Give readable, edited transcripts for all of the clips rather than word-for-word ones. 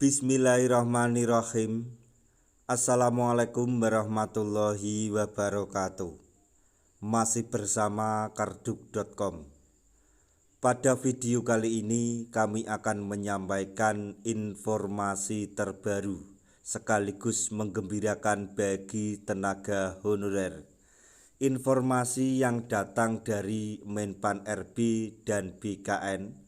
Bismillahirrahmanirrahim. Assalamualaikum warahmatullahi wabarakatuh. Masih bersama karduk.com. Pada video kali ini kami akan menyampaikan informasi terbaru sekaligus menggembirakan bagi tenaga honorer. Informasi yang datang dari Menpan RB dan BKN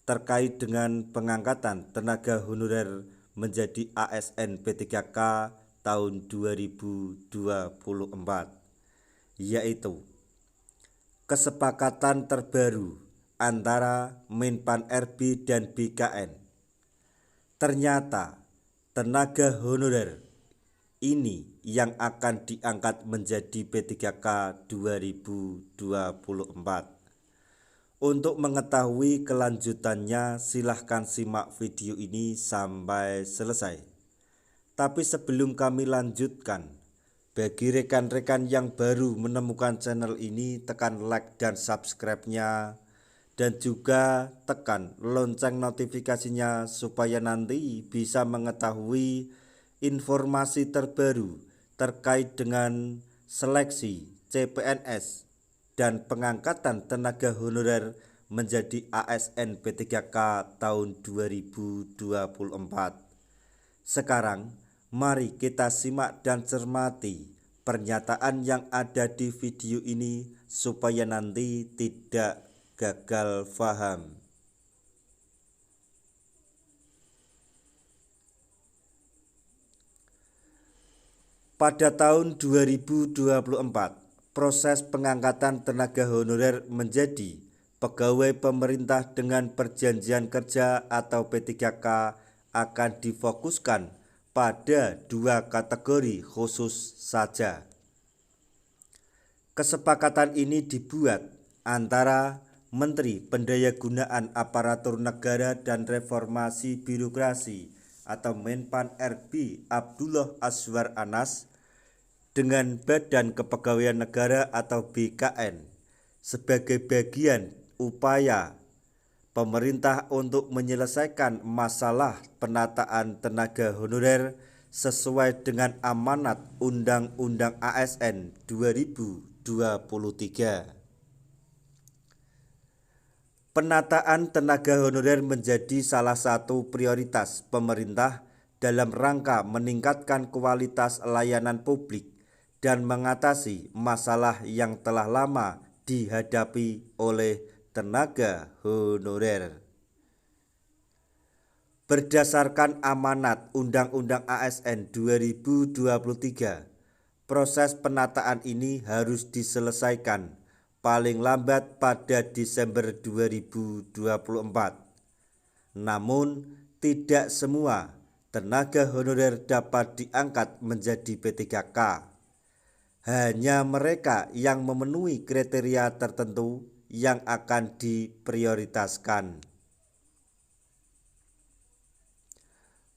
terkait dengan pengangkatan tenaga honorer menjadi ASN P3K tahun 2024, yaitu kesepakatan terbaru antara Menpan RB dan BKN. Ternyata tenaga honorer ini yang akan diangkat menjadi P3K 2024. Untuk mengetahui kelanjutannya, silahkan simak video ini sampai selesai. Tapi sebelum kami lanjutkan, bagi rekan-rekan yang baru menemukan channel ini, tekan like dan subscribe-nya, dan juga tekan lonceng notifikasinya supaya nanti bisa mengetahui informasi terbaru terkait dengan seleksi CPNS dan pengangkatan tenaga honorer menjadi ASN P3K tahun 2024. Sekarang mari kita simak dan cermati pernyataan yang ada di video ini supaya nanti tidak gagal paham. Pada tahun 2024, proses pengangkatan tenaga honorer menjadi pegawai pemerintah dengan perjanjian kerja atau P3K akan difokuskan pada dua kategori khusus saja. Kesepakatan ini dibuat antara Menteri Pendayagunaan Aparatur Negara dan Reformasi Birokrasi atau Menpan RB Abdullah Azwar Anas dengan Badan Kepegawaian Negara atau BKN sebagai bagian upaya pemerintah untuk menyelesaikan masalah penataan tenaga honorer sesuai dengan amanat Undang-Undang ASN 2023. Penataan tenaga honorer menjadi salah satu prioritas pemerintah dalam rangka meningkatkan kualitas layanan publik dan mengatasi masalah yang telah lama dihadapi oleh tenaga honorer. Berdasarkan amanat Undang-Undang ASN 2023, proses penataan ini harus diselesaikan paling lambat pada Desember 2024. Namun, tidak semua tenaga honorer dapat diangkat menjadi P3K. Hanya mereka yang memenuhi kriteria tertentu yang akan diprioritaskan.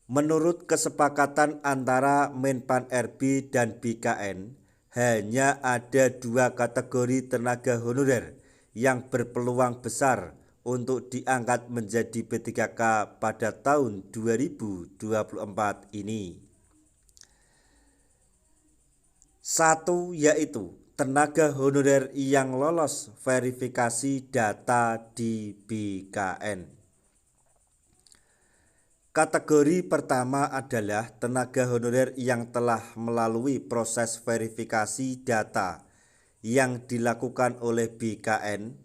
Menurut kesepakatan antara Menpan RB dan BKN, hanya ada dua kategori tenaga honorer yang berpeluang besar untuk diangkat menjadi P3K pada tahun 2024 ini. Satu, yaitu tenaga honorer yang lolos verifikasi data di BKN. Kategori pertama adalah tenaga honorer yang telah melalui proses verifikasi data yang dilakukan oleh BKN.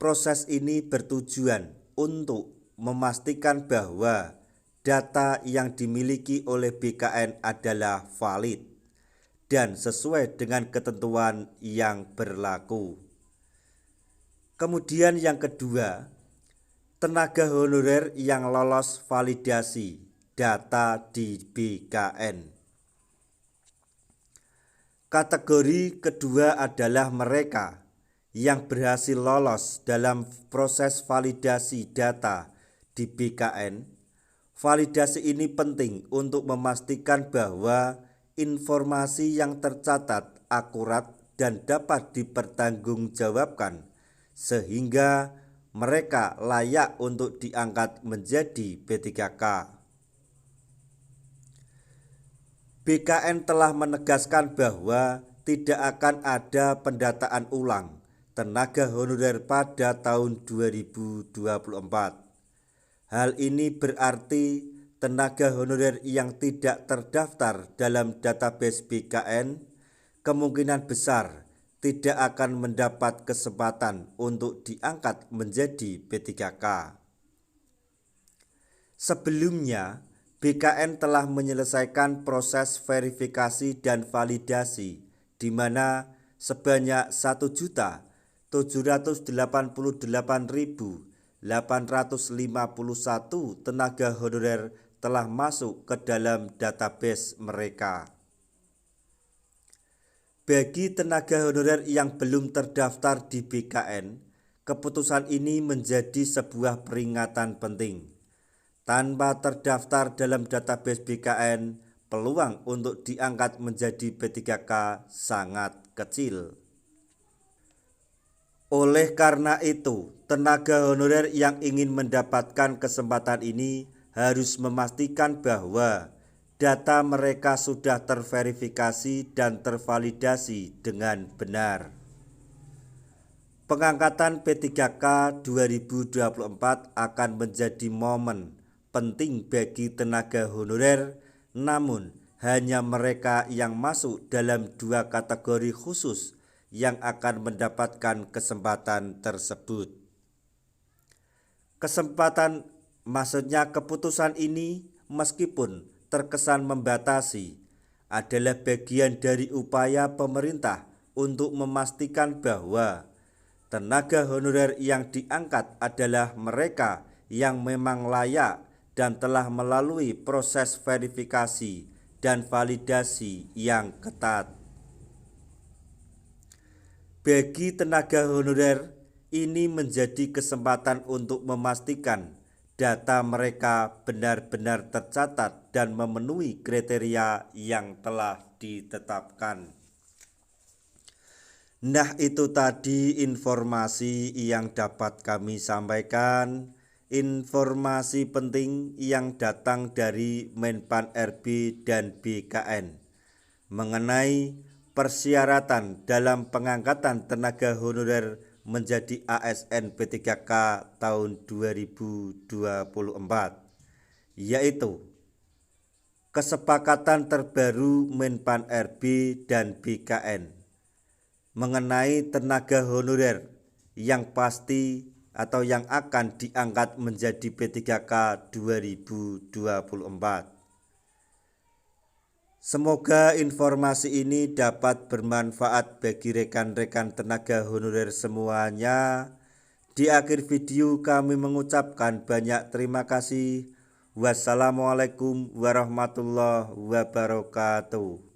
Proses ini bertujuan untuk memastikan bahwa data yang dimiliki oleh BKN adalah valid dan sesuai dengan ketentuan yang berlaku. Kemudian yang kedua, tenaga honorer yang lolos validasi data di BKN. Kategori kedua adalah mereka yang berhasil lolos dalam proses validasi data di BKN. Validasi ini penting untuk memastikan bahwa informasi yang tercatat akurat dan dapat dipertanggungjawabkan sehingga mereka layak untuk diangkat menjadi P3K. BKN telah menegaskan bahwa tidak akan ada pendataan ulang tenaga honorer pada tahun 2024. Hal ini berarti tenaga honorer yang tidak terdaftar dalam database BKN kemungkinan besar tidak akan mendapat kesempatan untuk diangkat menjadi P3K. Sebelumnya, BKN telah menyelesaikan proses verifikasi dan validasi di mana sebanyak 1.788.851 tenaga honorer telah masuk ke dalam database mereka. Bagi tenaga honorer yang belum terdaftar di BKN, keputusan ini menjadi sebuah peringatan penting. Tanpa terdaftar dalam database BKN, peluang untuk diangkat menjadi P3K sangat kecil. Oleh karena itu, tenaga honorer yang ingin mendapatkan kesempatan ini harus memastikan bahwa data mereka sudah terverifikasi dan tervalidasi dengan benar. Pengangkatan P3K 2024 akan menjadi momen penting bagi tenaga honorer, namun hanya mereka yang masuk dalam 2 kategori khusus yang akan mendapatkan kesempatan tersebut. Keputusan ini meskipun terkesan membatasi, adalah bagian dari upaya pemerintah untuk memastikan bahwa tenaga honorer yang diangkat adalah mereka yang memang layak dan telah melalui proses verifikasi dan validasi yang ketat. Bagi tenaga honorer, ini menjadi kesempatan untuk memastikan data mereka benar-benar tercatat dan memenuhi kriteria yang telah ditetapkan. Nah, itu tadi informasi yang dapat kami sampaikan. Informasi penting yang datang dari Menpan RB dan BKN mengenai persyaratan dalam pengangkatan tenaga honorer menjadi ASN P3K tahun 2024, yaitu kesepakatan terbaru Menpan RB dan BKN mengenai tenaga honorer yang pasti atau yang akan diangkat menjadi P3K 2024. Semoga informasi ini dapat bermanfaat bagi rekan-rekan tenaga honorer semuanya. Di akhir video kami mengucapkan banyak terima kasih. Wassalamualaikum warahmatullahi wabarakatuh.